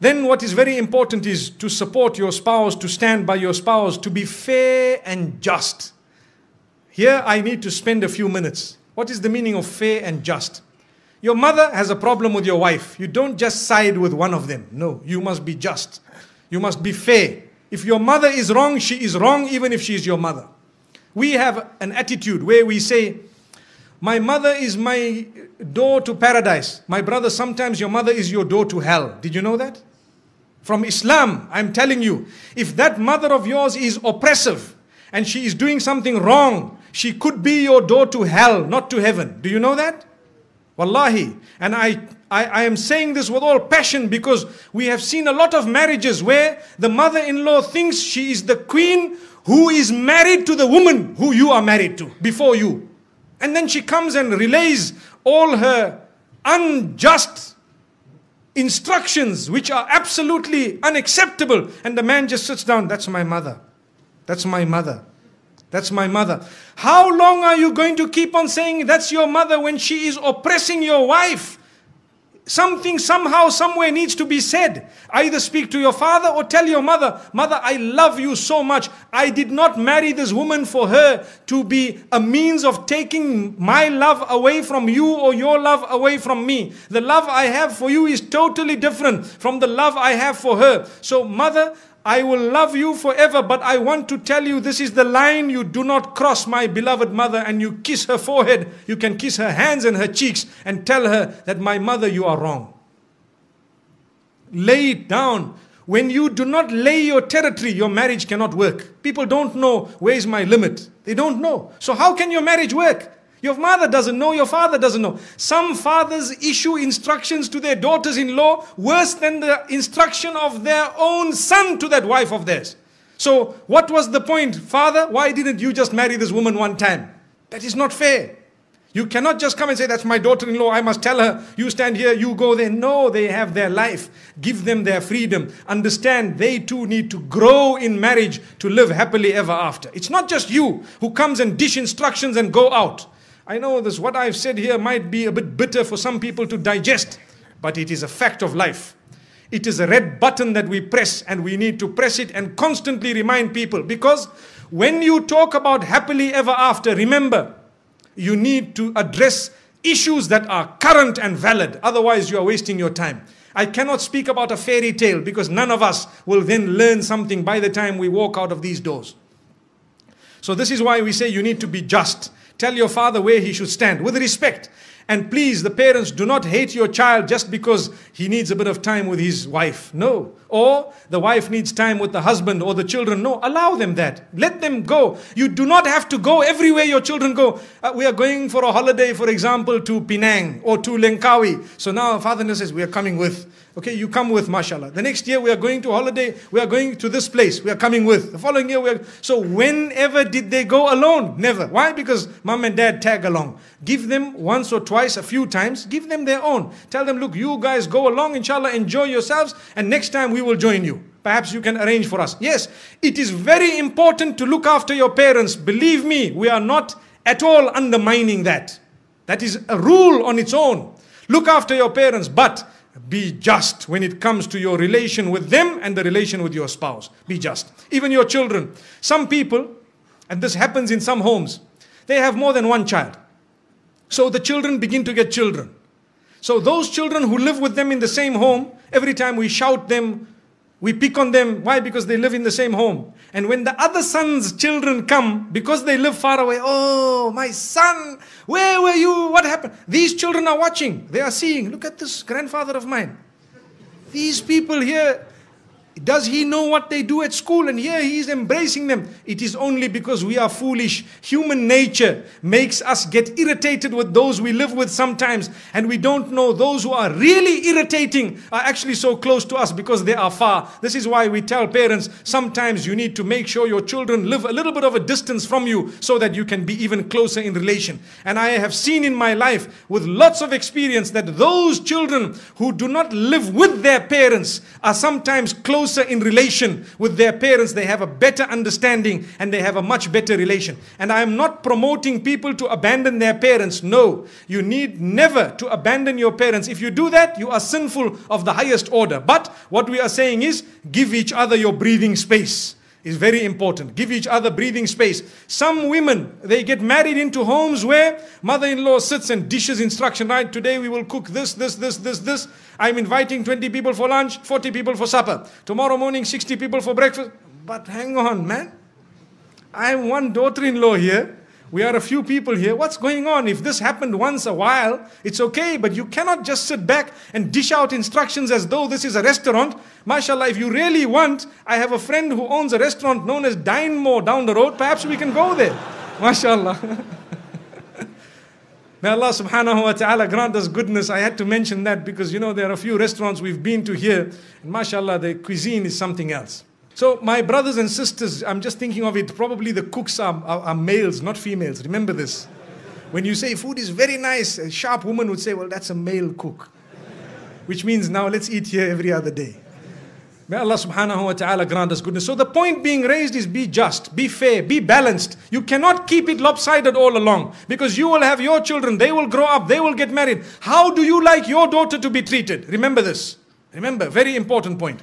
Then what is very important is to support your spouse, to stand by your spouse, to be fair and just. Here I need to spend a few minutes. What is the meaning of fair and just? Your mother has a problem with your wife. You don't just side with one of them. No, you must be just. You must be fair. If your mother is wrong, she is wrong even if she is your mother. We have an attitude where we say, my mother is my door to paradise. My brother, sometimes your mother is your door to hell. Did you know that? From Islam, I'm telling you, if that mother of yours is oppressive and she is doing something wrong, she could be your door to hell, not to heaven. Do you know that? Wallahi. And I am saying this with all passion because we have seen a lot of marriages where the mother-in-law thinks she is the queen who is married to the woman who you are married to before you. And then she comes and relays all her unjust instructions which are absolutely unacceptable. And the man just sits down. That's my mother. That's my mother. That's my mother. How long are you going to keep on saying that's your mother when she is oppressing your wife? Something somehow, somewhere needs to be said. Either speak to your father or tell your mother, Mother, I love you so much. I did not marry this woman for her to be a means of taking my love away from you or your love away from me. The love I have for you is totally different from the love I have for her. So mother, I will love you forever, but I want to tell you this is the line you do not cross, my beloved mother. And you kiss her forehead, you can kiss her hands and her cheeks and tell her that my mother, you are wrong. Lay it down. When you do not lay your territory, your marriage cannot work. People don't know where is my limit. They don't know. So how can your marriage work? Your mother doesn't know, your father doesn't know. Some fathers issue instructions to their daughters-in-law worse than the instruction of their own son to that wife of theirs. So what was the point? Father, why didn't you just marry this woman one time? That is not fair. You cannot just come and say, that's my daughter-in-law, I must tell her, you stand here, you go there. No, they have their life. Give them their freedom. Understand, they too need to grow in marriage to live happily ever after. It's not just you who comes and dish instructions and go out. I know this, what I've said here might be a bit bitter for some people to digest, but it is a fact of life. It is a red button that we press, and we need to press it and constantly remind people. Because when you talk about happily ever after, remember, you need to address issues that are current and valid. Otherwise, you are wasting your time. I cannot speak about a fairy tale because none of us will then learn something by the time we walk out of these doors. So this is why we say you need to be just. Tell your father where he should stand with respect. And please, the parents, do not hate your child just because he needs a bit of time with his wife. No. Or the wife needs time with the husband or the children. No, allow them that. Let them go. You do not have to go everywhere your children go. We are going for a holiday, for example, to Penang or to Langkawi. So now father says, we are coming with. Okay, you come with, mashallah. The next year we are going to holiday. We are going to this place. We are coming with. The following year we are. So whenever did they go alone? Never. Why? Because mom and dad tag along. Give them once or twice, a few times. Give them their own. Tell them, look, you guys go along, inshallah, enjoy yourselves. And next time we will join you. Perhaps you can arrange for us. Yes, it is very important to look after your parents. Believe me, we are not at all undermining that. That is a rule on its own. Look after your parents, but be just when it comes to your relation with them and the relation with your spouse. Be just. Even your children. Some people, and this happens in some homes, they have more than one child. So the children begin to get children. So those children who live with them in the same home, every time we shout them, we pick on them. Why? Because they live in the same home. And when the other son's children come, because they live far away, oh, my son, where were you? What happened? These children are watching. They are seeing, look at this grandfather of mine. These people here, does he know what they do at school? And here he is embracing them. It is only because we are foolish. Human nature makes us get irritated with those we live with sometimes. And we don't know those who are really irritating are actually so close to us because they are far. This is why we tell parents, sometimes you need to make sure your children live a little bit of a distance from you so that you can be even closer in relation. And I have seen in my life with lots of experience that those children who do not live with their parents are sometimes closer closer in relation with their parents, they have a better understanding and they have a much better relation. And I am not promoting people to abandon their parents. No, you need never to abandon your parents. If you do that, you are sinful of the highest order. But what we are saying is, give each other your breathing space. Is very important. Give each other breathing space. Some women, they get married into homes where mother-in-law sits and dishes instruction, right? Today we will cook this. I'm inviting 20 people for lunch, 40 people for supper. Tomorrow morning, 60 people for breakfast. But hang on, man. I am one daughter-in-law here. We are a few people here. What's going on? If this happened once a while, it's okay. But you cannot just sit back and dish out instructions as though this is a restaurant. MashaAllah, if you really want, I have a friend who owns a restaurant known as Dine More down the road. Perhaps we can go there. MashaAllah. May Allah subhanahu wa ta'ala grant us goodness. I had to mention that because, you know, there are a few restaurants we've been to here. And MashaAllah, the cuisine is something else. So my brothers and sisters, I'm just thinking of it, probably the cooks are males, not females. Remember this. When you say food is very nice, a sharp woman would say, well, that's a male cook. Which means now let's eat here every other day. May Allah subhanahu wa ta'ala grant us goodness. So the point being raised is be just, be fair, be balanced. You cannot keep it lopsided all along. Because you will have your children, they will grow up, they will get married. How do you like your daughter to be treated? Remember this. Remember, very important point.